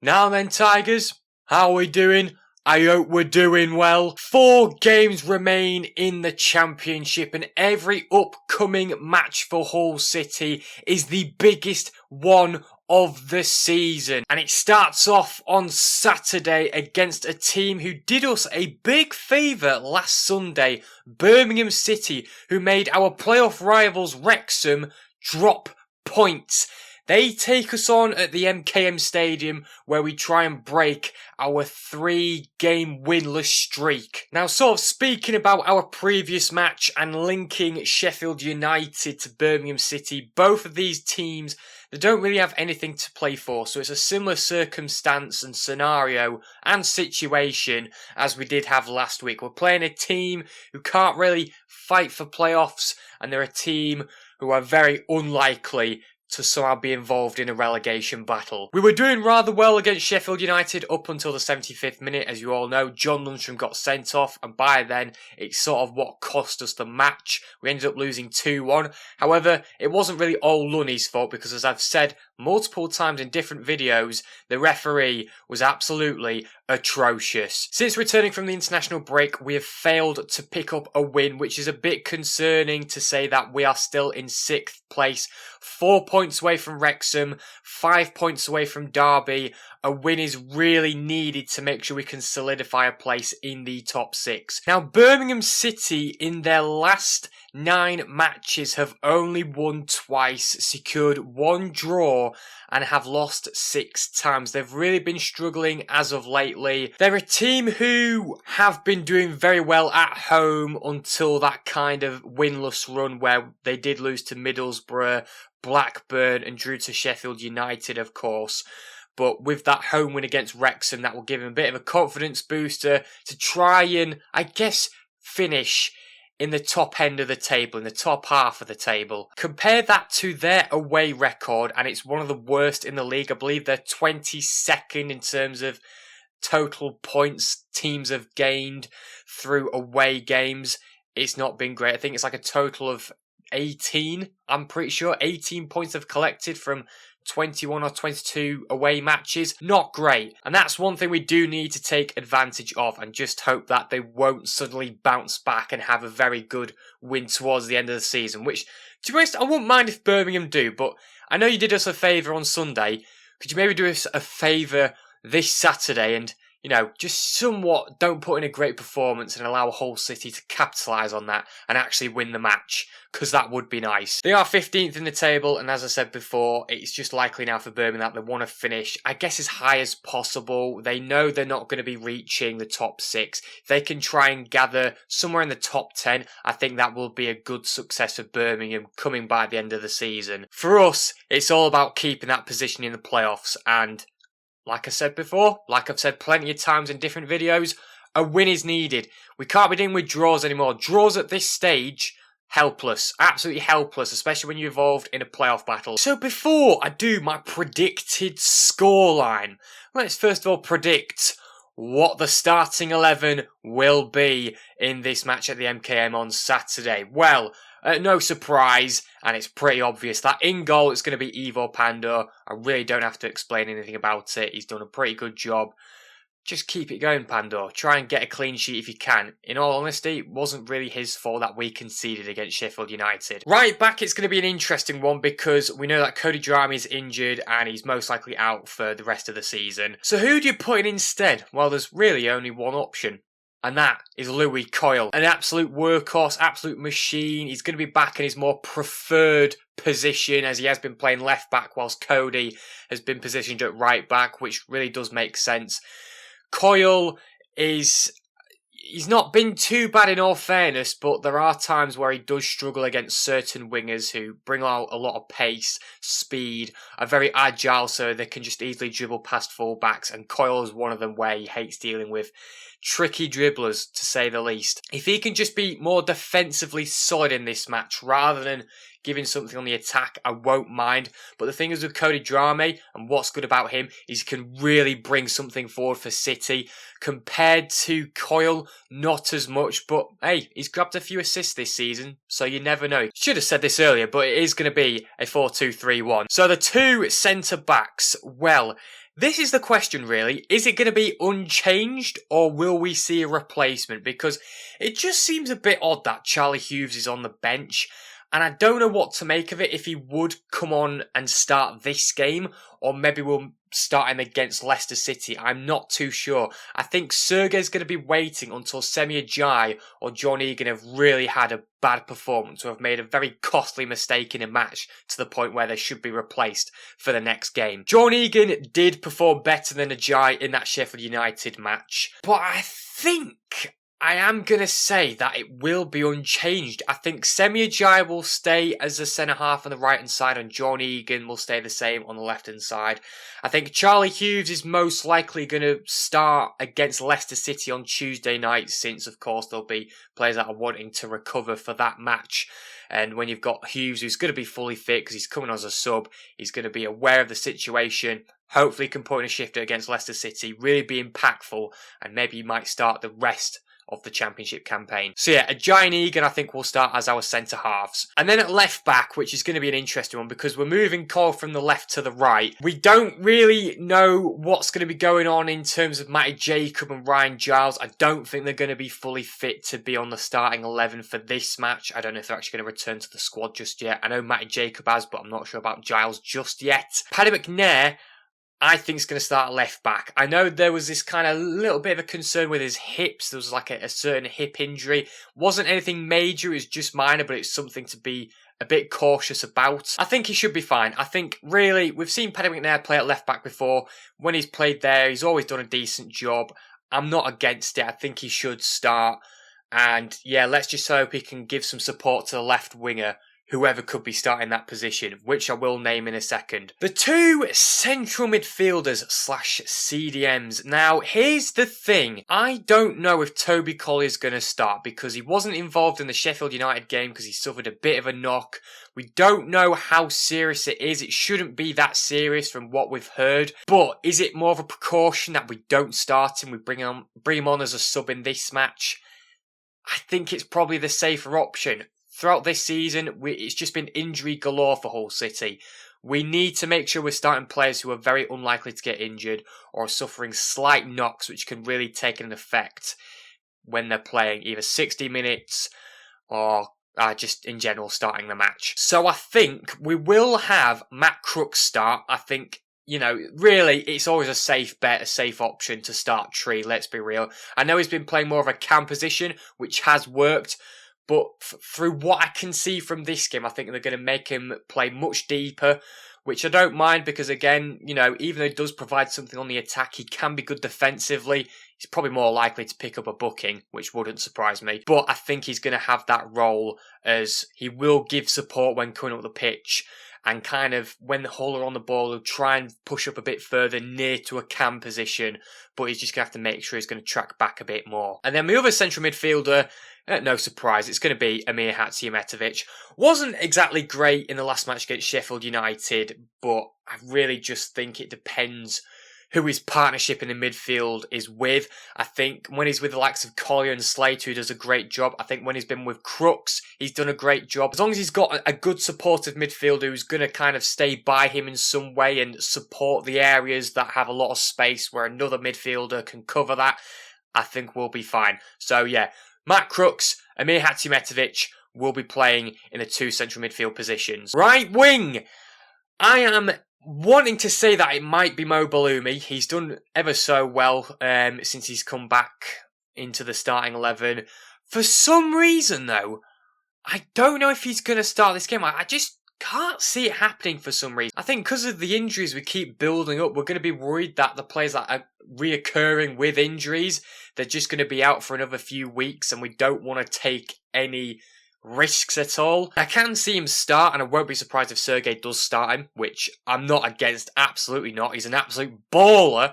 Now then, Tigers, how are we doing? I hope we're doing well. 4 games remain in the Championship and every upcoming match for Hull City is the biggest one of the season. And it starts off on Saturday against a team who did us a big favour last Sunday, Birmingham City, who made our playoff rivals Wrexham drop points. They take us on at the MKM Stadium where we try and break our 3-game winless streak. Now, sort of speaking about our previous match and linking Sheffield United to Birmingham City, both of these teams, they don't really have anything to play for, so it's a similar circumstance and scenario and situation as we did have last week. We're playing a team who can't really fight for playoffs, and they're a team who are very unlikely to somehow be involved in a relegation battle. We were doing rather well against Sheffield United up until the 75th minute. As you all know, John Lundstrom got sent off, and by then it's sort of what cost us the match. We ended up losing 2-1. However, it wasn't really all Lunny's fault because, as I've said multiple times in different videos, the referee was absolutely atrocious. Since returning from the international break, we have failed to pick up a win, which is a bit concerning to say that we are still in 6th place, 4 points away from Wrexham, 5 points away from Derby. A win is really needed to make sure we can solidify a place in the top 6. Now, Birmingham City in their last 9 matches have only won twice, secured 1 draw, and have lost 6 times. They've really been struggling as of lately. They're a team who have been doing very well at home until that kind of winless run where they did lose to Middlesbrough, Blackburn, and drew to Sheffield United, of course. But with that home win against Wrexham, that will give him a bit of a confidence booster to try and, I guess, finish in the top end of the table, in the top half of the table. Compare that to their away record, and it's one of the worst in the league. I believe they're 22nd in terms of total points teams have gained through away games. It's not been great. I think it's like a total of 18, I'm pretty sure. 18 points have collected from 21 or 22 away matches. Not great. And that's one thing we do need to take advantage of and just hope that they won't suddenly bounce back and have a very good win towards the end of the season, which, to be honest, I wouldn't mind if Birmingham do, but I know you did us a favour on Sunday. Could you maybe do us a favour this Saturday and, you know, just somewhat don't put in a great performance and allow Hull City to capitalise on that and actually win the match, because that would be nice. They are 15th in the table, and as I said before, it's just likely now for Birmingham that they want to finish, I guess, as high as possible. They know they're not going to be reaching the top 6. If they can try and gather somewhere in the top 10, I think that will be a good success of Birmingham coming by the end of the season. For us, it's all about keeping that position in the playoffs, and like I said before, like I've said plenty of times in different videos, a win is needed. We can't be dealing with draws anymore. Draws at this stage, helpless. Absolutely helpless, especially when you're involved in a playoff battle. So before I do my predicted scoreline, let's first of all predict what the starting 11 will be in this match at the MKM on Saturday. Well, no surprise, and it's pretty obvious that in goal it's going to be Ivo Pandor. I really don't have to explain anything about it. He's done a pretty good job. Just keep it going, Pandor. Try and get a clean sheet if you can. In all honesty, it wasn't really his fault that we conceded against Sheffield United. Right back, it's going to be an interesting one because we know that Cody Drameh is injured and he's most likely out for the rest of the season. So who do you put in instead? Well, there's really only one option, and that is Louis Coyle. An absolute workhorse, absolute machine. He's going to be back in his more preferred position as he has been playing left back whilst Cody has been positioned at right back, which really does make sense. Coyle he's not been too bad in all fairness, but there are times where he does struggle against certain wingers who bring out a lot of pace, speed, are very agile, so they can just easily dribble past full-backs, and Coyle is one of them where he hates dealing with tricky dribblers, to say the least. If he can just be more defensively solid in this match, rather than giving something on the attack, I won't mind. But the thing is with Cody Drameh, and what's good about him, is he can really bring something forward for City. Compared to Coyle, not as much, but hey, he's grabbed a few assists this season, so you never know. Should have said this earlier, but it is going to be a 4-2-3-1. So the two centre-backs, well, This is the question, really. Is it going to be unchanged, or will we see a replacement? Because it just seems a bit odd that Charlie Hughes is on the bench, and I don't know what to make of it, if he would come on and start this game, or maybe we'll start him against Leicester City. I'm not too sure. I think Sergei's going to be waiting until Semi Ajayi or John Egan have really had a bad performance, or have made a very costly mistake in a match to the point where they should be replaced for the next game. John Egan did perform better than Ajayi in that Sheffield United match, but I think I am going to say that it will be unchanged. I think Semi Ajayi will stay as the centre-half on the right-hand side, and John Egan will stay the same on the left-hand side. I think Charlie Hughes is most likely going to start against Leicester City on Tuesday night, since, of course, there'll be players that are wanting to recover for that match. And when you've got Hughes, who's going to be fully fit because he's coming as a sub, he's going to be aware of the situation. Hopefully he can put in a shifter against Leicester City, really be impactful, and maybe he might start the rest of the Championship campaign. So yeah, Ajayi and Egan I think will start as our centre-halves. And then at left-back, which is going to be an interesting one because we're moving Cole from the left to the right. We don't really know what's going to be going on in terms of Matty Jacob and Ryan Giles. I don't think they're going to be fully fit to be on the starting 11 for this match. I don't know if they're actually going to return to the squad just yet. I know Matty Jacob has, but I'm not sure about Giles just yet. Paddy McNair, I think is going to start left back. I know there was this kind of little bit of a concern with his hips. There was like a certain hip injury. Wasn't anything major, it was just minor, but it's something to be a bit cautious about. I think he should be fine. I think really, we've seen Paddy McNair play at left back before. When he's played there, he's always done a decent job. I'm not against it. I think he should start. And yeah, let's just hope he can give some support to the left winger, whoever could be starting that position, which I will name in a second. The two central midfielders / CDMs. Now, here's the thing. I don't know if Toby Collier's going to start because he wasn't involved in the Sheffield United game because he suffered a bit of a knock. We don't know how serious it is. It shouldn't be that serious from what we've heard. But is it more of a precaution that we don't start him? We bring him on as a sub in this match? I think it's probably the safer option. Throughout this season, it's just been injury galore for Hull City. We need to make sure we're starting players who are very unlikely to get injured or are suffering slight knocks, which can really take an effect when they're playing either 60 minutes or just in general starting the match. So I think we will have Matt Crooks start. I think, you know, really, it's always a safe bet, a safe option to start Tree, let's be real. I know he's been playing more of a cam position, which has worked. But through what I can see from this game, I think they're going to make him play much deeper, which I don't mind because, again, you know, even though he does provide something on the attack, he can be good defensively. He's probably more likely to pick up a booking, which wouldn't surprise me. But I think he's going to have that role as he will give support when coming up the pitch. And kind of, when the Hull are on the ball, he'll try and push up a bit further near to a cam position. But he's just going to have to make sure he's going to track back a bit more. And then the other central midfielder, no surprise, it's going to be Amir Hatzimetovic. Wasn't exactly great in the last match against Sheffield United, but I really just think it depends who his partnership in the midfield is with. I think when he's with the likes of Collier and Slater, who does a great job. I think when he's been with Crooks, he's done a great job. As long as he's got a good supportive midfielder who's going to kind of stay by him in some way and support the areas that have a lot of space where another midfielder can cover that, I think we'll be fine. So yeah, Matt Crooks, Amir Hatzimetovic will be playing in the two central midfield positions. Right wing, I am wanting to say that it might be Mo Balumi. He's done ever so well since he's come back into the starting 11. For some reason, though, I don't know if he's going to start this game. I just can't see it happening for some reason. I think because of the injuries we keep building up, we're going to be worried that the players that are reoccurring with injuries, they're just going to be out for another few weeks, and we don't want to take any risks at all. I can see him start, and I won't be surprised if Sergei does start him, which I'm not against, absolutely not. He's an absolute baller.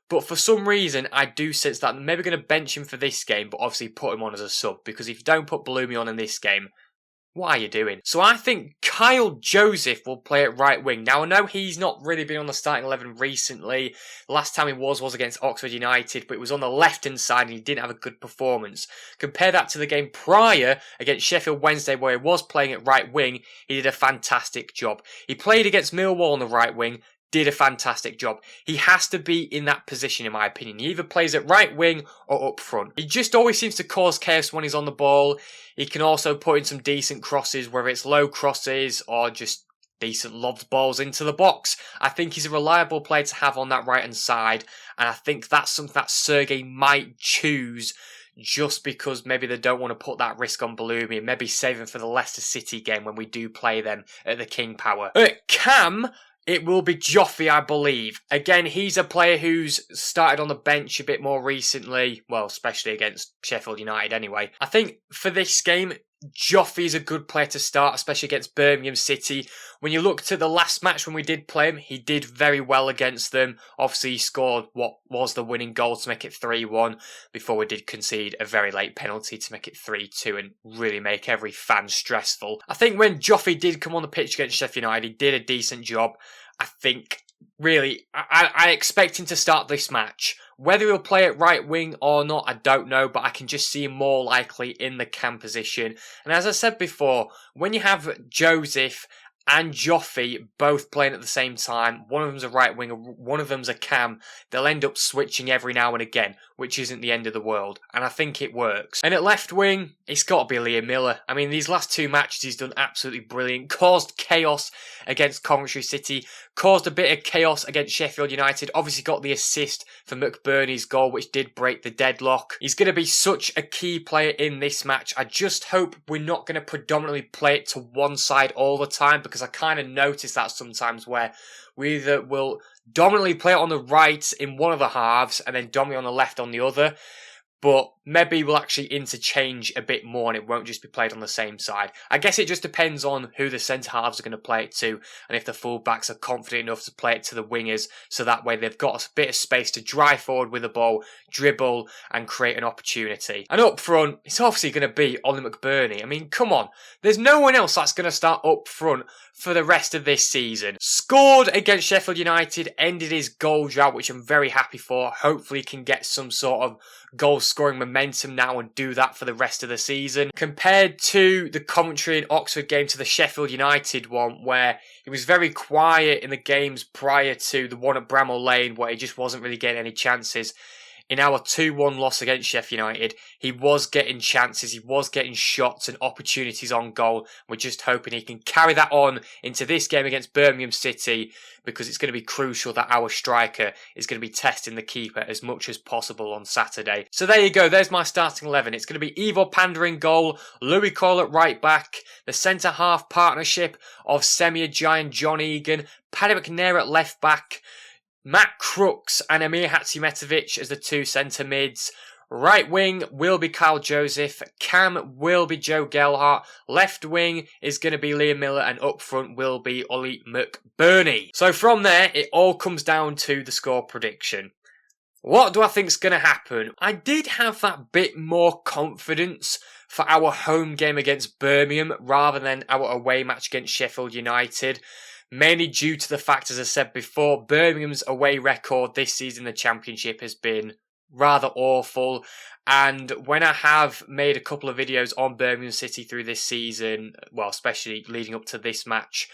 But for some reason, I do sense that I'm maybe going to bench him for this game, but obviously put him on as a sub, because if you don't put Balumi on in this game, what are you doing? So I think Kyle Joseph will play at right wing. Now, I know he's not really been on the starting 11 recently. The last time he was against Oxford United, but it was on the left-hand side and he didn't have a good performance. Compare that to the game prior against Sheffield Wednesday where he was playing at right wing. He did a fantastic job. He played against Millwall on the right wing. did a fantastic job. He has to be in that position, in my opinion. He either plays at right wing or up front. He just always seems to cause chaos when he's on the ball. He can also put in some decent crosses, whether it's low crosses or just decent lobbed balls into the box. I think he's a reliable player to have on that right-hand side, and I think that's something that Sergei might choose just because maybe they don't want to put that risk on Bellumi and maybe save him for the Leicester City game when we do play them at the King Power. At Cam, it will be Joffy, I believe. Again, he's a player who's started on the bench a bit more recently. Well, especially against Sheffield United anyway. I think for this game, Joffy is a good player to start, especially against Birmingham City. When you look to the last match when we did play him, he did very well against them. Obviously, he scored what was the winning goal to make it 3-1 before we did concede a very late penalty to make it 3-2 and really make every fan stressful. I think when Joffy did come on the pitch against Sheffield United, he did a decent job. I think, really, I expect him to start this match. Whether he'll play at right wing or not, I don't know, but I can just see him more likely in the Cam position. And as I said before, when you have Joseph and Joffy both playing at the same time, one of them's a right winger, one of them's a Cam, they'll end up switching every now and again, which isn't the end of the world, and I think it works. And at left wing, it's got to be Liam Miller. I mean, these last two matches he's done absolutely brilliant, caused chaos against Coventry City, caused a bit of chaos against Sheffield United, obviously got the assist for McBurney's goal, which did break the deadlock. He's going to be such a key player in this match. I just hope we're not going to predominantly play it to one side all the time, because I kind of notice that sometimes where we either will dominantly play it on the right in one of the halves and then dominantly on the left on the other. But maybe we'll actually interchange a bit more and it won't just be played on the same side. I guess it just depends on who the centre-halves are going to play it to and if the full-backs are confident enough to play it to the wingers, so that way they've got a bit of space to drive forward with the ball, dribble and create an opportunity. And up front, it's obviously going to be Ollie McBurney. I mean, come on. There's no one else that's going to start up front for the rest of this season. Scored against Sheffield United, ended his goal drought, which I'm very happy for. Hopefully he can get some sort of goal scoring momentum now and do that for the rest of the season. Compared to the Coventry and Oxford game to the Sheffield United one, where he was very quiet in the games prior to the one at Bramall Lane, where he just wasn't really getting any chances. In our 2-1 loss against Sheffield United, he was getting chances, he was getting shots and opportunities on goal. We're just hoping he can carry that on into this game against Birmingham City, because it's going to be crucial that our striker is going to be testing the keeper as much as possible on Saturday. So there you go, there's my starting 11. It's going to be Ivo Panda in goal, Louis Cole at right back, the centre-half partnership of Semir and John Egan, Paddy McNair at left back, Matt Crooks and Amir Hatzimetovic as the two centre mids. Right wing will be Kyle Joseph. Cam will be Joe Gelhardt. Left wing is going to be Liam Miller. And up front will be Ollie McBurney. So from there, it all comes down to the score prediction. What do I think is going to happen? I did have that bit more confidence for our home game against Birmingham rather than our away match against Sheffield United. Mainly due to the fact, as I said before, Birmingham's away record this season in the Championship has been rather awful. And when I have made a couple of videos on Birmingham City through this season, well, especially leading up to this match,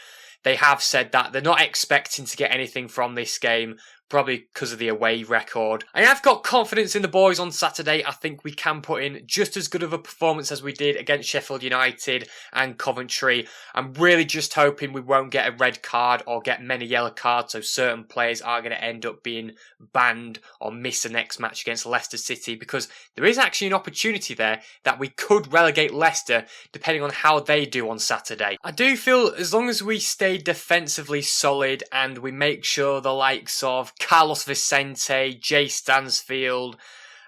they have said that they're not expecting to get anything from this game, probably because of the away record. I have got confidence in the boys on Saturday. I think we can put in just as good of a performance as we did against Sheffield United and Coventry. I'm really just hoping we won't get a red card or get many yellow cards, so certain players are going to end up being banned or miss the next match against Leicester City, because there is actually an opportunity there that we could relegate Leicester depending on how they do on Saturday. I do feel as long as we stay defensively solid and we make sure the likes of Carlos Vicente, Jay Stansfield,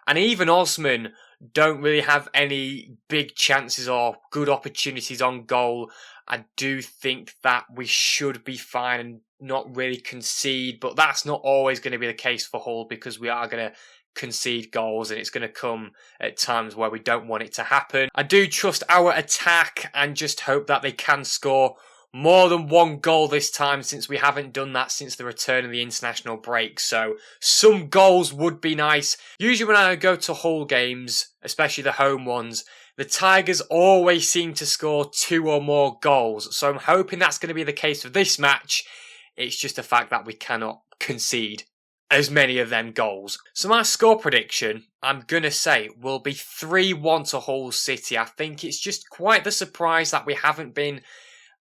and even Osman don't really have any big chances or good opportunities on goal, I do think that we should be fine and not really concede. But that's not always going to be the case for Hull, because we are going to concede goals and it's going to come at times where we don't want it to happen. I do trust our attack and just hope that they can score more than one goal this time, since we haven't done that since the return of the international break. So some goals would be nice. Usually when I go to Hull games, especially the home ones, the Tigers always seem to score 2 or more goals. So I'm hoping that's going to be the case for this match. It's just the fact that we cannot concede as many of them goals. So my score prediction, I'm going to say, will be 3-1 to Hull City. I think it's just quite the surprise that we haven't been,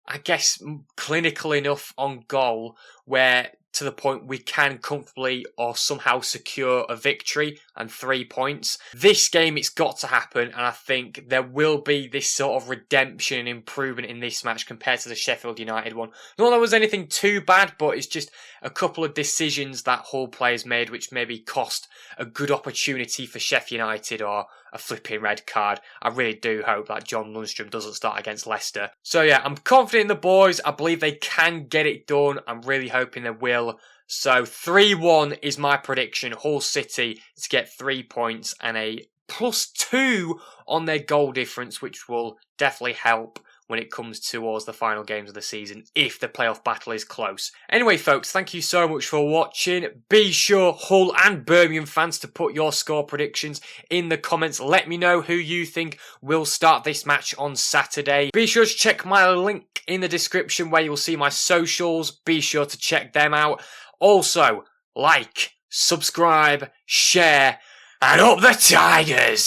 I guess, clinical enough on goal where to the point we can comfortably or somehow secure a victory and 3 points. This game, it's got to happen, and I think there will be this sort of redemption and improvement in this match compared to the Sheffield United one. Not that there was anything too bad, but it's just a couple of decisions that Hull players made which maybe cost a good opportunity for Sheffield United or a flipping red card. I really do hope that John Lundstrom doesn't start against Leicester. So yeah, I'm confident in the boys. I believe they can get it done. I'm really hoping they will. So 3-1 is my prediction. Hull City to get 3 points and a +2 on their goal difference, which will definitely help when it comes towards the final games of the season, if the playoff battle is close. Anyway, folks, thank you so much for watching. Be sure, Hull and Birmingham fans, to put your score predictions in the comments. Let me know who you think will start this match on Saturday. Be sure to check my link in the description where you'll see my socials. Be sure to check them out. Also, like, subscribe, share, and up the Tigers!